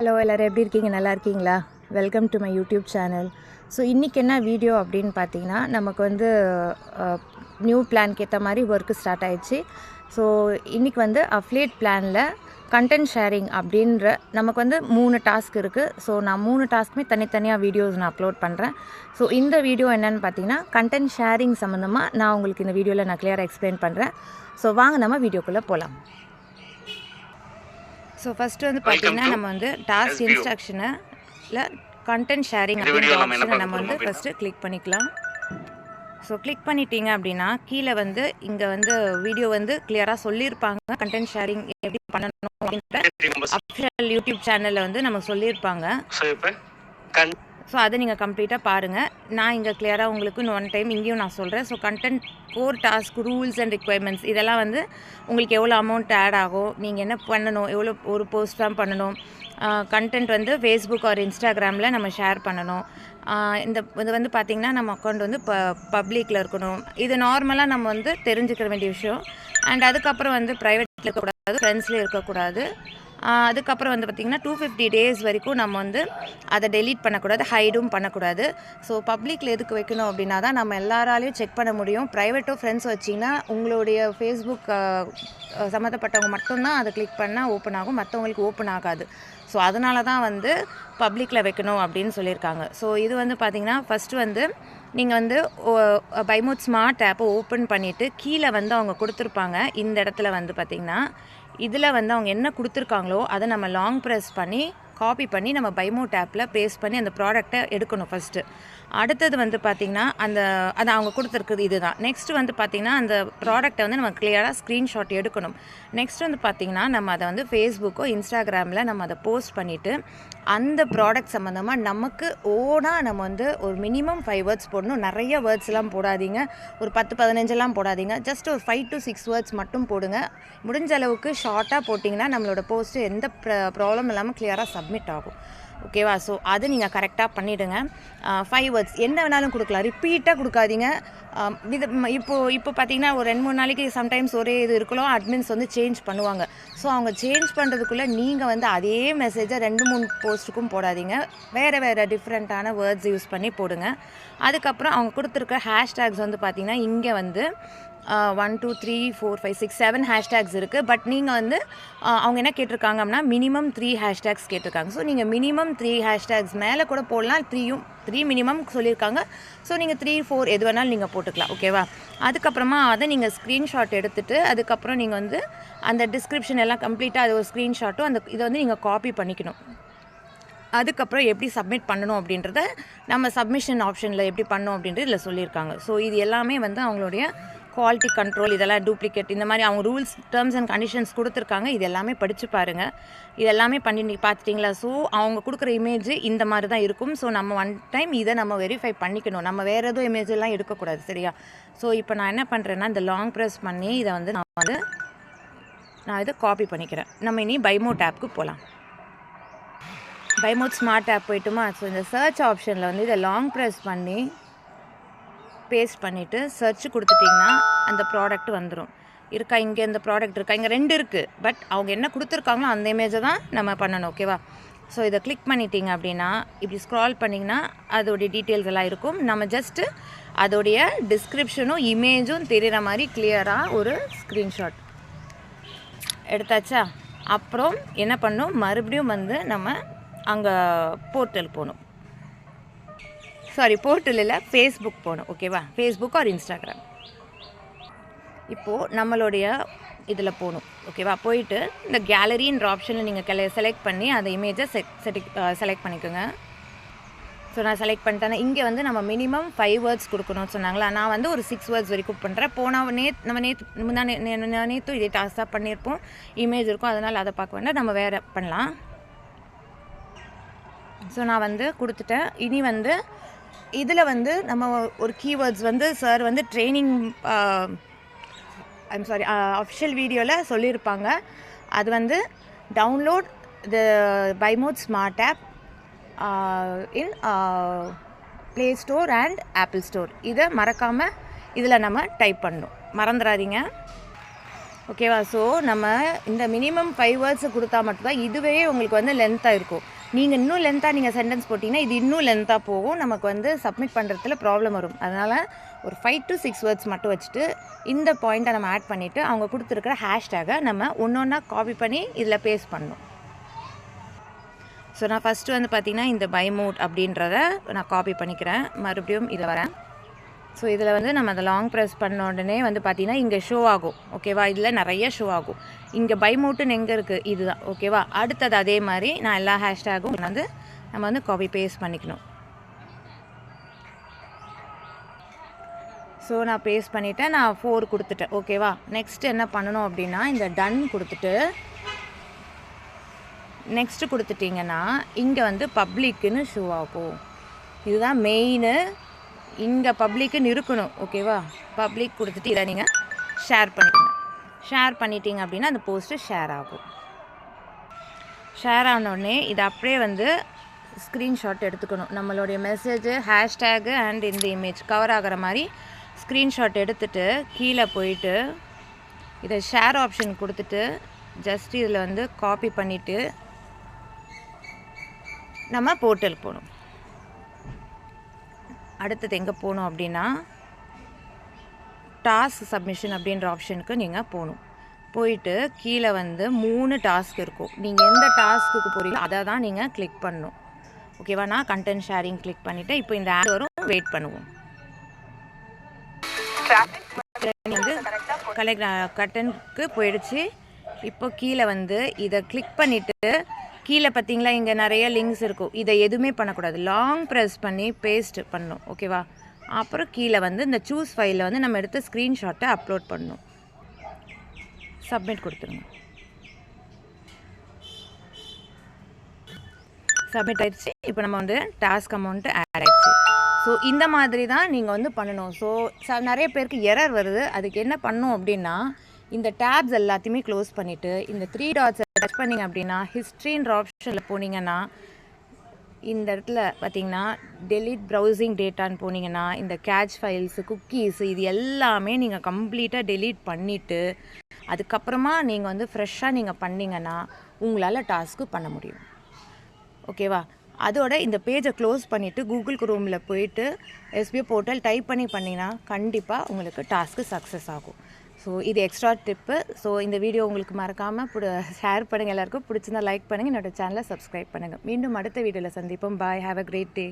Hello எல்லோரும் எப்படி இருக்கீங்க? நல்லா இருக்கீங்களா? Welcome to my YouTube channel. So இன்றைக்கி என்ன வீடியோ அப்படின்னு பார்த்தீங்கன்னா, நமக்கு வந்து நியூ பிளான்க்கு ஏற்ற மாதிரி ஒர்க்கு ஸ்டார்ட் ஆயிடுச்சு. ஸோ இன்றைக்கி வந்து அஃப்லியேட் பிளானில் கண்டென்ட் ஷேரிங் அப்படின்ற நமக்கு வந்து 3 டாஸ்க் இருக்குது. ஸோ நான் 3 டாஸ்க்குமே தனித்தனியாக வீடியோஸ் நான் அப்லோட் பண்ணுறேன். ஸோ இந்த வீடியோ என்னென்னு பார்த்தீங்கன்னா, கண்டென்ட் ஷேரிங் சம்மந்தமாக நான் உங்களுக்கு இந்த வீடியோவில் நான் கிளியராக எக்ஸ்பிளைன் பண்ணுறேன். ஸோ வாங்க நம்ம வீடியோக்குள்ளே போகலாம். ஸோ ஃபஸ்ட்டு வந்து பார்த்தீங்கன்னா, நம்ம வந்து டாஸ்க் இன்ஸ்ட்ரக்ஷனில் கண்டென்ட் ஷேரிங் அப்படின்ற ஆப்ஷனை நம்ம வந்து ஃபஸ்ட்டு கிளிக் பண்ணிக்கலாம். ஸோ கிளிக் பண்ணிட்டீங்க அப்படின்னா கீழே வந்து இங்கே வந்து வீடியோ வந்து கிளியராக சொல்லியிருப்பாங்க. கண்டென்ட் ஷேரிங் எப்படி பண்ணணும் அப்படின்ற அஃபிஷியல் யூடியூப் சேனலில் வந்து நம்ம சொல்லியிருப்பாங்க. ஸோ அதை நீங்கள் கம்ப்ளீட்டாக பாருங்கள். நான் இங்கே கிளியராக உங்களுக்கு ஒன் டைம் இங்கேயும் நான் சொல்கிறேன். So content core task rules and requirements இதெல்லாம் வந்து உங்களுக்கு எவ்வளோ அமௌண்ட் ஆட் ஆகும், நீங்கள் என்ன பண்ணணும், எவ்வளோ ஒரு போஸ்ட் தான் பண்ணணும், கண்டென்ட் வந்து ஃபேஸ்புக் ஆர் இன்ஸ்டாகிராமில் நம்ம ஷேர் பண்ணணும், இது வந்து பார்த்திங்கன்னா நம்ம அக்கௌண்ட் வந்து பப்ளிக்கில் இருக்கணும். இது நார்மலாக நம்ம வந்து தெரிஞ்சுக்கிற வேண்டிய விஷயம். அண்ட் அதுக்கப்புறம் வந்து ப்ரைவேட்டில் இருக்கக்கூடாது, ஃப்ரெண்ட்ஸ்லேயே இருக்கக்கூடாது. அதுக்கப்புறம் வந்து பார்த்திங்கன்னா 250 டேஸ் வரைக்கும் நம்ம வந்து அதை டெலீட் பண்ணக்கூடாது, ஹைடும் பண்ணக்கூடாது. ஸோ பப்ளிக்கில் எதுக்கு வைக்கணும் அப்படின்னா தான் நம்ம எல்லாராலையும் செக் பண்ண முடியும். ப்ரைவேட்டோ ஃப்ரெண்ட்ஸ் வச்சிங்கன்னா உங்களுடைய ஃபேஸ்புக் சம்மந்தப்பட்டவங்க மட்டும்தான் அதை கிளிக் பண்ணால் ஓப்பன் ஆகும், மற்றவங்களுக்கு ஓப்பன் ஆகாது. ஸோ அதனால தான் வந்து பப்ளிக்கில் வைக்கணும் அப்படின்னு சொல்லியிருக்காங்க. ஸோ இது வந்து பார்த்திங்கன்னா ஃபஸ்ட்டு வந்து நீங்கள் வந்து பைமோட் ஸ்மார்ட் ஆப்பை ஓப்பன் பண்ணிவிட்டு கீழே வந்து அவங்க கொடுத்துருப்பாங்க. இந்த இடத்துல வந்து பார்த்திங்கன்னா இதில் வந்து அவங்க என்ன கொடுத்துருக்காங்களோ அதை நம்ம லாங் ப்ரெஸ் பண்ணி காப்பி பண்ணி நம்ம பைமோட் ஆப்பில் பேஸ்ட் பண்ணி அந்த ப்ராடக்டை எடுக்கணும் ஃபஸ்ட்டு. அடுத்தது வந்து பார்த்திங்கன்னா அது அவங்க கொடுத்துருக்குது இதுதான். நெக்ஸ்ட்டு வந்து பார்த்திங்கன்னா அந்த ப்ராடக்டை வந்து நம்ம கிளியராக ஸ்க்ரீன்ஷாட் எடுக்கணும். நெக்ஸ்ட் வந்து பார்த்திங்கன்னா நம்ம அதை வந்து ஃபேஸ்புக்கோ இன்ஸ்டாகிராமில் நம்ம அதை போஸ்ட் பண்ணிவிட்டு அந்த ப்ராடக்ட் சம்மந்தமாக நமக்கு ஓனாக நம்ம வந்து ஒரு மினிமம் 5 வேர்ட்ஸ் போடணும். நிறைய வேர்ட்ஸ்லாம் போடாதீங்க, ஒரு 10-15 போடாதீங்க. ஜஸ்ட் ஒரு 5 to 6 வேர்ட்ஸ் மட்டும் போடுங்க. முடிஞ்ச அளவுக்கு ஷார்ட்டாக போட்டிங்கன்னா நம்மளோட போஸ்ட்டு எந்த ப்ராப்ளம் இல்லாமல் கிளியராக சப்மிட் ஆகும். ஓகேவா? ஸோ அது நீங்கள் கரெக்டாக பண்ணிவிடுங்க. 5 வேர்ட்ஸ் என்ன வேணாலும் கொடுக்கலாம், ரிப்பீட்டாக கொடுக்காதீங்க. இது இப்போ பார்த்தீங்கன்னா ஒரு 2-3 நாளைக்கு சம்டைம்ஸ் ஒரே இது இருக்கலாம், அட்மின்ஸ் வந்து சேஞ்ச் பண்ணுவாங்க. ஸோ அவங்க சேஞ்ச் பண்ணுறதுக்குள்ளே நீங்கள் வந்து அதே மெசேஜை 2-3 போஸ்ட்டுக்கும் போடாதீங்க. வேறு டிஃப்ரெண்ட்டான வேர்ட்ஸ் யூஸ் பண்ணி போடுங்க. அதுக்கப்புறம் அவங்க கொடுத்துருக்க ஹேஷ்டேக்ஸ் வந்து பார்த்திங்கன்னா இங்கே வந்து 1 2 3 4 5 6 7 ஹேஷ்டேக்ஸ் இருக்குது. பட் நீங்கள் வந்து அவங்க என்ன கேட்டிருக்காங்க அப்படின்னா மினிமம் 3 ஹேஷ்டேக்ஸ் கேட்டிருக்காங்க. ஸோ நீங்கள் மினிமம் 3 ஹேஷ்டேக்ஸ் மேலே கூட போடலாம். 3 மினிமம் சொல்லியிருக்காங்க. ஸோ நீங்கள் 3 4 எது வேணாலும் நீங்கள் போட்டுக்கலாம். ஓகேவா? அதுக்கப்புறமா அதை நீங்கள் ஸ்க்ரீன்ஷாட் எடுத்துகிட்டு அதுக்கப்புறம் நீங்கள் வந்து அந்த டிஸ்கிரிப்ஷன் எல்லாம் கம்ப்ளீட்டாக அது ஒரு ஸ்க்ரீன்ஷாட்டும் அந்த இதை வந்து நீங்கள் காப்பி பண்ணிக்கணும். அதுக்கப்புறம் எப்படி சப்மிட் பண்ணணும் அப்படின்றத நம்ம சப்மிஷன் ஆப்ஷனில் எப்படி பண்ணணும் அப்படின்றது இதில் சொல்லியிருக்காங்க. ஸோ இது எல்லாமே வந்து அவங்களுடைய குவாலிட்டி கண்ட்ரோல், இதெல்லாம் டூப்ளிகேட், இந்த மாதிரி அவங்க ரூல்ஸ் டேர்ம்ஸ் அண்ட் கண்டிஷன்ஸ் கொடுத்துருக்காங்க. இது எல்லாமே படித்து பாருங்கள். இது எல்லாமே பண்ணி பார்த்துட்டிங்களா? ஸோ அவங்க கொடுக்குற இமேஜ் இந்த மாதிரி தான் இருக்கும். ஸோ நம்ம ஒன் டைம் இதை நம்ம வெரிஃபை பண்ணிக்கணும். நம்ம வேறு எதுவும் இமேஜ் எல்லாம் எடுக்கக்கூடாது. சரியா? ஸோ இப்போ நான் என்ன பண்ணுறேன்னா இந்த லாங் ப்ரெஸ் பண்ணி இதை வந்து நான் இதை காப்பி பண்ணிக்கிறேன். நம்ம இனி பைமோட் ஆப்புக்கு போகலாம். பைமோட் ஸ்மார்ட் ஆப் போய்ட்டுமா? ஸோ இந்த சர்ச் ஆப்ஷனில் வந்து இதை லாங் ப்ரெஸ் பண்ணி பேஸ்ட் பண்ணிவிட்டு சர்ச் கொடுத்துட்டிங்கன்னா அந்த ப்ராடக்ட் வந்துடும். இருக்கா? இங்கே இந்த ப்ராடக்ட் இருக்கா? இங்கே 2 இருக்குது. பட் அவங்க என்ன கொடுத்துருக்காங்களோ அந்த இமேஜை தான் நம்ம பண்ணணும். ஓகேவா? ஸோ இதை கிளிக் பண்ணிட்டீங்க அப்படின்னா இப்படி ஸ்க்ரால் பண்ணிங்கன்னா அதோடைய டீட்டெயில்ஸ் எல்லாம் இருக்கும். நம்ம ஜஸ்ட்டு அதோடைய டிஸ்கிரிப்ஷனும் இமேஜும் தெரிகிற மாதிரி கிளியராக ஒரு ஸ்க்ரீன்ஷாட் எடுத்தாச்சா? அப்புறம் என்ன பண்ணணும், மறுபடியும் வந்து நம்ம அங்கே போர்ட்டல் போகணும். போர்ட்டல் இல்லை, ஃபேஸ்புக் போகணும். ஓகேவா? Facebook R Instagram. இப்போது நம்மளுடைய இதில் போகணும். ஓகேவா? போயிட்டு இந்த கேலரின்ற ஆப்ஷனில் நீங்கள் செலக்ட் பண்ணி அந்த இமேஜை செலக்ட் பண்ணிக்கோங்க. ஸோ நான் செலக்ட் பண்ணிட்டேன்னா இங்கே வந்து நம்ம மினிமம் 5 வேர்ட்ஸ் கொடுக்கணும்னு சொன்னாங்களா? நான் வந்து ஒரு 6 வேர்ட்ஸ் வரைக்கும் பண்ணுறேன். நம்ம நேற்று இதே டாஸ்க்காக பண்ணியிருப்போம். இமேஜ் இருக்கும், அதனால் அதை பார்க்க வேண்டாம், நம்ம வேறு பண்ணலாம். ஸோ நான் வந்து கொடுத்துட்டேன். இனி வந்து இதில் வந்து நம்ம ஒரு கீவேர்ட்ஸ் வந்து சார் வந்து ட்ரைனிங் அஃபிஷியல் வீடியோவில் சொல்லியிருப்பாங்க. அது வந்து டவுன்லோட் த பைமோட் smart app in Play Store and Apple Store. இதை மறக்காமல் இதில் நம்ம டைப் பண்ணணும், மறந்துடாதீங்க. ஓகேவா? ஸோ நம்ம இந்த மினிமம் 5 வேர்ட்ஸ் கொடுத்தா மட்டும்தான் இதுவே உங்களுக்கு வந்து லென்த்தாக இருக்கும். நீங்கள் இன்னும் லென்த்தாக நீங்கள் சென்டென்ஸ் போட்டிங்கன்னா இது இன்னும் லென்த்தாக போகும். நமக்கு வந்து சப்மிட் பண்ணுறதுல ப்ராப்ளம் வரும். அதனால் ஒரு 5 to 6 வேர்ட்ஸ் மட்டும் வச்சுட்டு இந்த பாயிண்ட்டை நம்ம ஆட் பண்ணிவிட்டு அவங்க கொடுத்துருக்கிற ஹேஷ்டேகை நம்ம ஒன்று ஒன்றா காப்பி பண்ணி இதில் பேஸ்ட் பண்ணணும். ஸோ நான் ஃபஸ்ட்டு வந்து பார்த்திங்கன்னா இந்த பை மோட் அப்படின்றத நான் காப்பி பண்ணிக்கிறேன். மறுபடியும் இதில் வரேன். ஸோ இதில் வந்து நம்ம அதை லாங் ப்ரெஸ் பண்ண உடனே வந்து பார்த்திங்கன்னா இங்கே ஷோ ஆகும். ஓகேவா? இதில் நிறைய ஷோ ஆகும். இங்கே பை மோட்டுன்னு எங்கே இருக்குது? இதுதான். ஓகேவா? அடுத்தது அதே மாதிரி நான் எல்லா ஹேஷ்டேகும் வந்து நம்ம வந்து காப்பி பேஸ்ட் பண்ணிக்கணும். ஸோ நான் பேஸ்ட் பண்ணிவிட்டேன். நான் 4 கொடுத்துட்டேன். ஓகேவா? நெக்ஸ்ட் என்ன பண்ணணும் அப்படின்னா இந்த டன் கொடுத்துட்டு நெக்ஸ்ட்டு கொடுத்துட்டிங்கன்னா இங்கே வந்து பப்ளிக்குன்னு ஷோ ஆகும். இதுதான் மெயினு. இங்கே பப்ளிக்குன்னு இருக்கணும். ஓகேவா? பப்ளிக் கொடுத்துட்டு இதை நீங்கள் ஷேர் பண்ணிக்கணும். ஷேர் பண்ணிட்டீங்க அப்படின்னா அந்த போஸ்ட்டு ஷேர் ஆகும். ஷேர் ஆனோடனே இதை அப்படியே வந்து ஸ்க்ரீன்ஷாட் எடுத்துக்கணும். நம்மளுடைய மெசேஜு ஹேஷ்டேகு அண்ட் இந்த இமேஜ் கவர் ஆகிற மாதிரி ஸ்க்ரீன்ஷாட் எடுத்துகிட்டு கீழே போயிட்டு இதை ஷேர் ஆப்ஷன் கொடுத்துட்டு ஜஸ்ட் இதில் வந்து காப்பி பண்ணிவிட்டு நம்ம போர்ட்டல் போகணும். அடுத்தது எங்கே போகணும் அப்படின்னா டாஸ்க் சப்மிஷன் அப்படின்ற ஆப்ஷனுக்கு நீங்கள் போகணும். போயிட்டு கீழே வந்து 3 டாஸ்க் இருக்கும். நீங்கள் எந்த டாஸ்க்குக்கு போகிறீங்களோ அதை தான் நீங்கள் கிளிக் பண்ணணும். ஓகேவா? நான் கண்டென்ட் ஷேரிங் கிளிக் பண்ணிவிட்டு இப்போ இந்த ஆட் வரும். வெயிட் பண்ணுவோம். வந்து கட்டனுக்கு போயிடுச்சு. இப்போ கீழே வந்து இதை கிளிக் பண்ணிவிட்டு கீழே பார்த்தீங்களா இங்கே நிறைய லிங்க்ஸ் இருக்கும். இதை எதுவுமே பண்ணக்கூடாது. லாங் ப்ரெஸ் பண்ணி பேஸ்ட் பண்ணணும். ஓகேவா? அப்புறம் கீழே வந்து இந்த சூஸ் ஃபைலில் வந்து நம்ம எடுத்து ஸ்க்ரீன்ஷாட்டை அப்லோட் பண்ணணும். சப்மிட் கொடுத்துருங்க. சப்மிட் ஆயிடுச்சு. இப்போ நம்ம வந்து டாஸ்க் அமௌண்ட்டு ஆட் ஆயிடுச்சு. ஸோ இந்த மாதிரி தான் நீங்கள் வந்து பண்ணணும். ஸோ நிறைய பேருக்கு எரர் வருது. அதுக்கு என்ன பண்ணணும் அப்படின்னா இந்த டேப்ஸ் எல்லாத்தையுமே க்ளோஸ் பண்ணிவிட்டு இந்த 3 டாட்ஸை டச் பண்ணிங்க அப்படின்னா ஹிஸ்ட்ரின்ற ஆப்ஷனில் போனீங்கன்னா இந்த இடத்துல பார்த்தீங்கன்னா டெலிட் ப்ரௌசிங் டேட்டான்னு போனீங்கன்னா இந்த கேட்ச் ஃபைல்ஸு குக்கீஸு இது எல்லாமே நீங்கள் கம்ப்ளீட்டாக டெலீட் பண்ணிவிட்டு அதுக்கப்புறமா நீங்கள் வந்து ஃப்ரெஷ்ஷாக நீங்கள் பண்ணிங்கன்னா உங்களால் டாஸ்க்கு பண்ண முடியும். ஓகேவா? அதோட இந்த பேஜை க்ளோஸ் பண்ணிவிட்டு கூகுள் குரோமில் போயிட்டு எஸ்பிஐ போர்ட்டல் டைப் பண்ணிங்கன்னா கண்டிப்பாக உங்களுக்கு டாஸ்க்கு சக்ஸஸ் ஆகும். ஸோ இது எக்ஸ்ட்ரா டிப்பு. ஸோ இந்த வீடியோ உங்களுக்கு மறக்காமல் ஷேர் பண்ணுங்கள். எல்லாருக்கும் பிடிச்சிருந்தா லைக் பண்ணுங்கள். என்னோடய சேனலை சப்ஸ்கிரைப் பண்ணுங்கள். மீண்டும் அடுத்த வீடியோவில் சந்திப்போம். Bye. Have a great day.